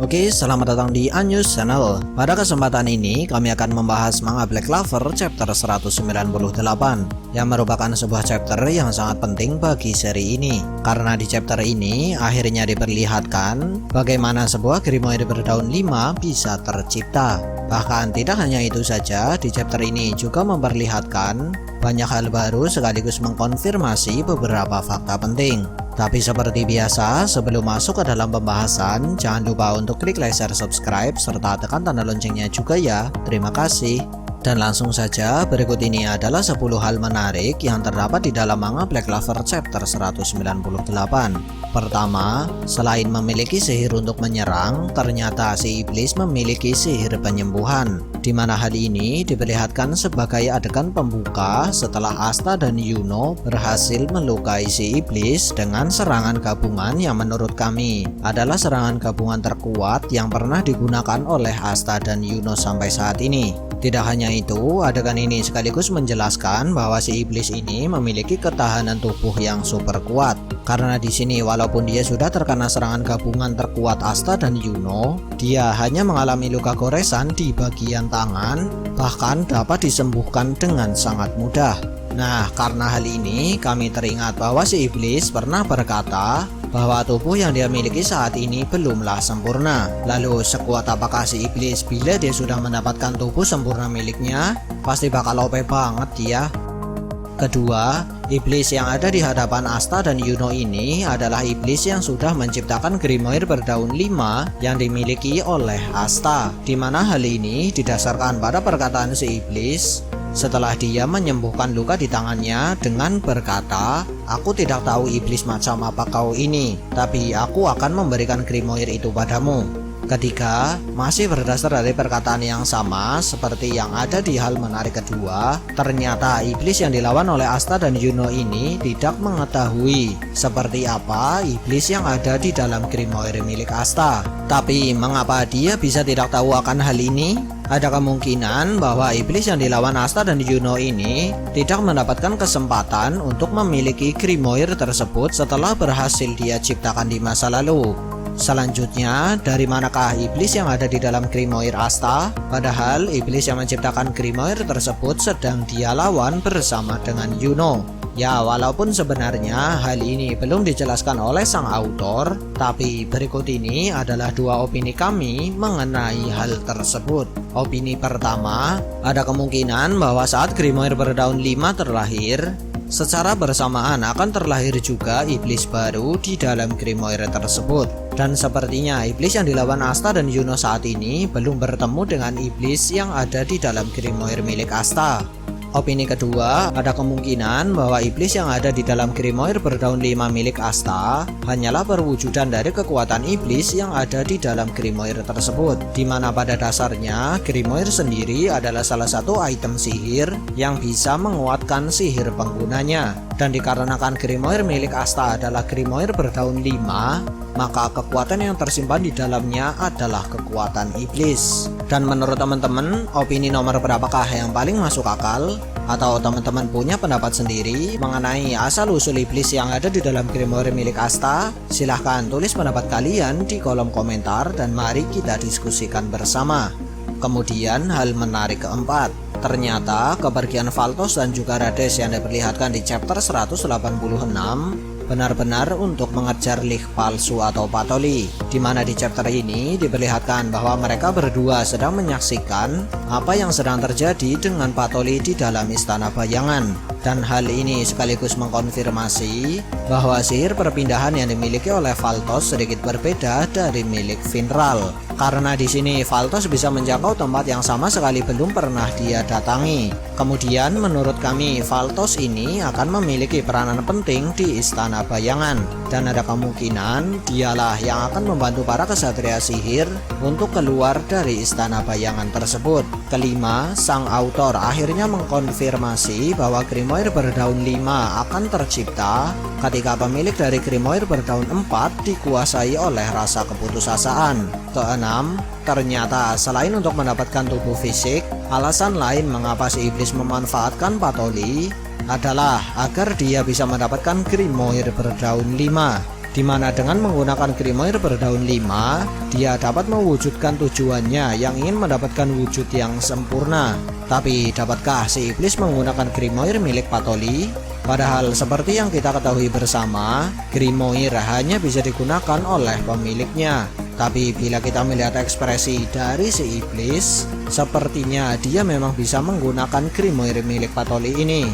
Oke, selamat datang di Anyus Channel. Pada kesempatan ini, kami akan membahas manga Black Clover chapter 198 yang merupakan sebuah chapter yang sangat penting bagi seri ini. Karena di chapter ini, akhirnya diperlihatkan bagaimana sebuah Grimoire berdaun 5 bisa tercipta. Bahkan tidak hanya itu saja, di chapter ini juga memperlihatkan banyak hal baru sekaligus mengkonfirmasi beberapa fakta penting. Tapi seperti biasa, sebelum masuk ke dalam pembahasan, jangan lupa untuk klik like, share, subscribe, serta tekan tanda loncengnya juga ya. Terima kasih. Dan langsung saja, berikut ini adalah 10 hal menarik yang terdapat di dalam manga Black Clover chapter 198. Pertama, selain memiliki sihir untuk menyerang, ternyata si iblis memiliki sihir penyembuhan, di mana hal ini diperlihatkan sebagai adegan pembuka setelah Asta dan Yuno berhasil melukai si iblis dengan serangan gabungan yang menurut kami adalah serangan gabungan terkuat yang pernah digunakan oleh Asta dan Yuno sampai saat ini. Tidak hanya itu, adegan ini sekaligus menjelaskan bahwa si iblis ini memiliki ketahanan tubuh yang super kuat. Karena di sini walaupun dia sudah terkena serangan gabungan terkuat Asta dan Yuno, dia hanya mengalami luka goresan di bagian tangan, bahkan dapat disembuhkan dengan sangat mudah. Nah, karena hal ini kami teringat bahwa si iblis pernah berkata bahwa tubuh yang dia miliki saat ini belumlah sempurna. Lalu sekuat apakah si iblis bila dia sudah mendapatkan tubuh sempurna miliknya? Pasti bakal OP banget dia. Kedua, iblis yang ada di hadapan Asta dan Yuno ini adalah iblis yang sudah menciptakan Grimoire berdaun 5 yang dimiliki oleh Asta, di mana hal ini didasarkan pada perkataan si iblis setelah dia menyembuhkan luka di tangannya dengan berkata, "Aku tidak tahu iblis macam apa kau ini, tapi aku akan memberikan Grimoire itu padamu." Ketiga, masih berdasar dari perkataan yang sama seperti yang ada di hal menarik kedua, ternyata iblis yang dilawan oleh Asta dan Yuno ini tidak mengetahui seperti apa iblis yang ada di dalam Grimoire milik Asta. Tapi mengapa dia bisa tidak tahu akan hal ini? Ada kemungkinan bahwa iblis yang dilawan Asta dan Yuno ini tidak mendapatkan kesempatan untuk memiliki Grimoire tersebut setelah berhasil dia ciptakan di masa lalu. Selanjutnya, dari manakah iblis yang ada di dalam Grimoire Asta? Padahal iblis yang menciptakan Grimoire tersebut sedang dia lawan bersama dengan Yuno. Ya, walaupun sebenarnya hal ini belum dijelaskan oleh sang autor, tapi berikut ini adalah dua opini kami mengenai hal tersebut. Opini pertama, ada kemungkinan bahwa saat Grimoire berdaun 5 terlahir, secara bersamaan akan terlahir juga iblis baru di dalam Grimoire tersebut. Dan sepertinya iblis yang dilawan Asta dan Yuno saat ini belum bertemu dengan iblis yang ada di dalam Grimoire milik Asta. Opini kedua, ada kemungkinan bahwa iblis yang ada di dalam Grimoire berdaun 5 milik Asta hanyalah perwujudan dari kekuatan iblis yang ada di dalam Grimoire tersebut, di mana pada dasarnya Grimoire sendiri adalah salah satu item sihir yang bisa menguatkan sihir penggunanya. Dan dikarenakan Grimoire milik Asta adalah Grimoire berdaun 5, maka kekuatan yang tersimpan di dalamnya adalah kekuatan iblis. Dan menurut teman-teman, opini nomor berapakah yang paling masuk akal? Atau teman-teman punya pendapat sendiri mengenai asal-usul iblis yang ada di dalam Grimoire milik Asta? Silahkan tulis pendapat kalian di kolom komentar dan mari kita diskusikan bersama. Kemudian hal menarik keempat, ternyata kepergian Valtos dan juga Rades yang diperlihatkan di chapter 186 benar-benar untuk mengejar Lich palsu atau Patoli, di mana di chapter ini diperlihatkan bahwa mereka berdua sedang menyaksikan apa yang sedang terjadi dengan Patoli di dalam istana bayangan. Dan hal ini sekaligus mengkonfirmasi bahwa sihir perpindahan yang dimiliki oleh Valtos sedikit berbeda dari milik Finral. Karena di sini Valtos bisa menjangkau tempat yang sama sekali belum pernah dia datangi. Kemudian menurut kami Valtos ini akan memiliki peranan penting di istana bayangan, dan ada kemungkinan dialah yang akan membantu para kesatria sihir untuk keluar dari istana bayangan tersebut. Kelima, sang autor akhirnya mengkonfirmasi bahwa Grimoire berdaun 5 akan tercipta ketika pemilik dari Grimoire berdaun 4 dikuasai oleh rasa keputusasaan. Keenam, ternyata selain untuk mendapatkan tubuh fisik, alasan lain mengapa si iblis memanfaatkan Patoli adalah agar dia bisa mendapatkan Grimoire berdaun 5. dimana dengan menggunakan Grimoire berdaun 5, dia dapat mewujudkan tujuannya yang ingin mendapatkan wujud yang sempurna. Tapi dapatkah si iblis menggunakan Grimoire milik Patoli? Padahal seperti yang kita ketahui bersama, Grimoire hanya bisa digunakan oleh pemiliknya. Tapi bila kita melihat ekspresi dari si iblis, sepertinya dia memang bisa menggunakan Grimoire milik Patoli ini.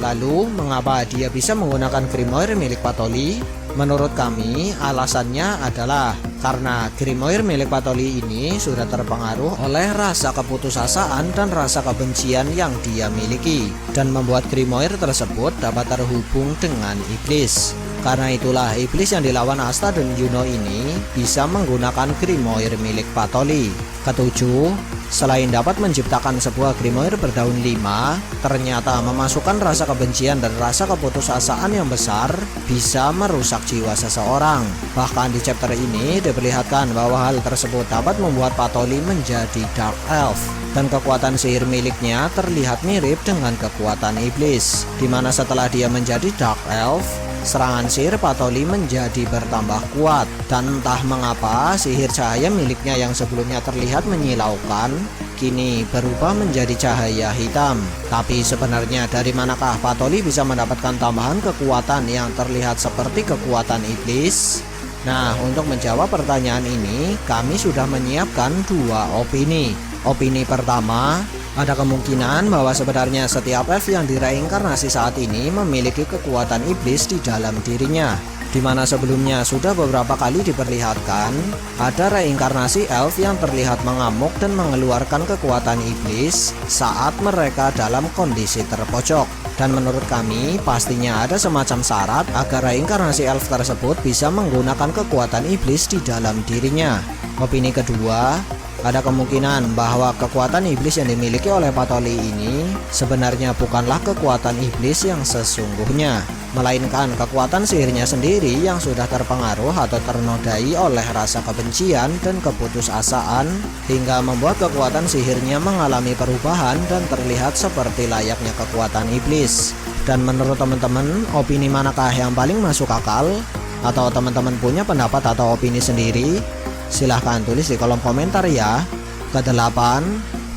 Lalu mengapa dia bisa menggunakan Grimoire milik Patoli? Menurut kami alasannya adalah karena Grimoire milik Patoli ini sudah terpengaruh oleh rasa keputusasaan dan rasa kebencian yang dia miliki, dan membuat Grimoire tersebut dapat terhubung dengan iblis. Karena itulah iblis yang dilawan Asta dan Yuno ini bisa menggunakan Grimoire milik Patoli. Ketujuh, selain dapat menciptakan sebuah Grimoire berdaun 5, ternyata memasukkan rasa kebencian dan rasa keputusasaan yang besar bisa merusak jiwa seseorang. Bahkan di chapter ini diperlihatkan bahwa hal tersebut dapat membuat Patoli menjadi Dark Elf, dan kekuatan sihir miliknya terlihat mirip dengan kekuatan iblis, dimana setelah dia menjadi Dark Elf, serangan sihir Patoli menjadi bertambah kuat, dan entah mengapa sihir cahaya miliknya yang sebelumnya terlihat menyilaukan kini berubah menjadi cahaya hitam. Tapi sebenarnya dari manakah Patoli bisa mendapatkan tambahan kekuatan yang terlihat seperti kekuatan iblis? Nah, untuk menjawab pertanyaan ini, kami sudah menyiapkan dua opini. Opini pertama, ada kemungkinan bahwa sebenarnya setiap elf yang direinkarnasi saat ini memiliki kekuatan iblis di dalam dirinya, dimana sebelumnya sudah beberapa kali diperlihatkan ada reinkarnasi elf yang terlihat mengamuk dan mengeluarkan kekuatan iblis saat mereka dalam kondisi terpojok. Dan menurut kami pastinya ada semacam syarat agar reinkarnasi elf tersebut bisa menggunakan kekuatan iblis di dalam dirinya. Opini kedua, ada kemungkinan bahwa kekuatan iblis yang dimiliki oleh Patoli ini sebenarnya bukanlah kekuatan iblis yang sesungguhnya, melainkan kekuatan sihirnya sendiri yang sudah terpengaruh atau ternodai oleh rasa kebencian dan keputusasaan, hingga membuat kekuatan sihirnya mengalami perubahan dan terlihat seperti layaknya kekuatan iblis. Dan menurut teman-teman, opini manakah yang paling masuk akal? Atau teman-teman punya pendapat atau opini sendiri? Silahkan tulis di kolom komentar ya. Kedelapan,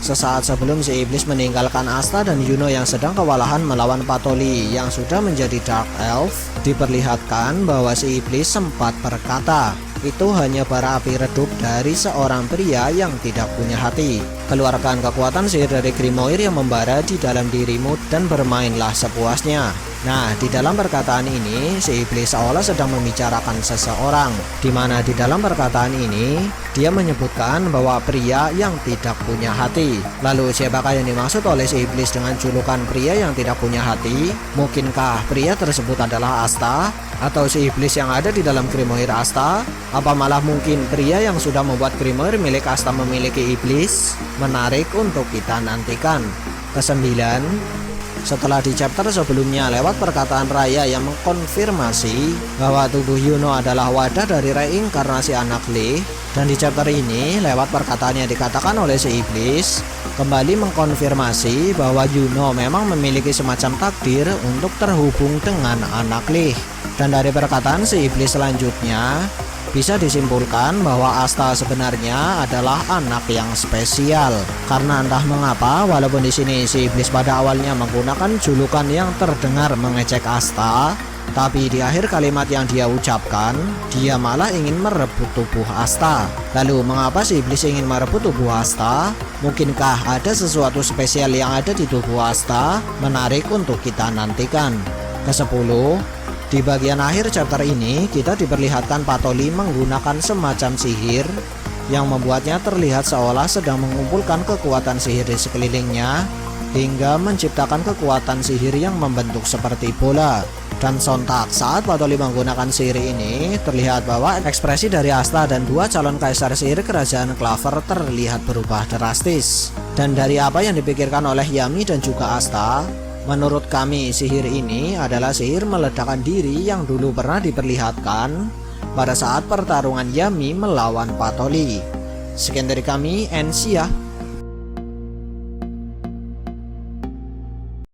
sesaat sebelum si iblis meninggalkan Asta dan Yuno yang sedang kewalahan melawan Patoli yang sudah menjadi Dark Elf, diperlihatkan bahwa si iblis sempat berkata, itu hanya bara api redup dari seorang pria yang tidak punya hati. Keluarkan kekuatan sihir dari Grimoire yang membara di dalam dirimu dan bermainlah sepuasnya. Nah, di dalam perkataan ini, si iblis seolah sedang membicarakan seseorang, dimana di dalam perkataan ini, dia menyebutkan bahwa pria yang tidak punya hati. Lalu siapakah yang dimaksud oleh si iblis dengan julukan pria yang tidak punya hati? Mungkinkah pria tersebut adalah Asta? Atau si iblis yang ada di dalam Grimoire Asta? Apa malah mungkin pria yang sudah membuat Grimoire milik Asta memiliki iblis? Menarik untuk kita nantikan. Kesembilan, setelah di chapter sebelumnya lewat perkataan Raya yang mengkonfirmasi bahwa tubuh Yuno adalah wadah dari reinkarnasi anak Lee, dan di chapter ini lewat perkataan yang dikatakan oleh si iblis kembali mengkonfirmasi bahwa Yuno memang memiliki semacam takdir untuk terhubung dengan anak Lee. Dan dari perkataan si iblis selanjutnya bisa disimpulkan bahwa Asta sebenarnya adalah anak yang spesial. Karena entah mengapa, walaupun di sini si iblis pada awalnya menggunakan julukan yang terdengar mengejek Asta, tapi di akhir kalimat yang dia ucapkan, dia malah ingin merebut tubuh Asta. Lalu mengapa si iblis ingin merebut tubuh Asta? Mungkinkah ada sesuatu spesial yang ada di tubuh Asta? Menarik untuk kita nantikan. Kesepuluh, di bagian akhir chapter ini kita diperlihatkan Patoli menggunakan semacam sihir yang membuatnya terlihat seolah sedang mengumpulkan kekuatan sihir di sekelilingnya hingga menciptakan kekuatan sihir yang membentuk seperti bola. Dan sontak saat Patoli menggunakan sihir ini, terlihat bahwa ekspresi dari Asta dan dua calon kaisar sihir kerajaan Clover terlihat berubah drastis. Dan dari apa yang dipikirkan oleh Yami dan juga Asta, menurut kami sihir ini adalah sihir meledakkan diri yang dulu pernah diperlihatkan pada saat pertarungan Yami melawan Patoli. Sekian dari kami, and see ya.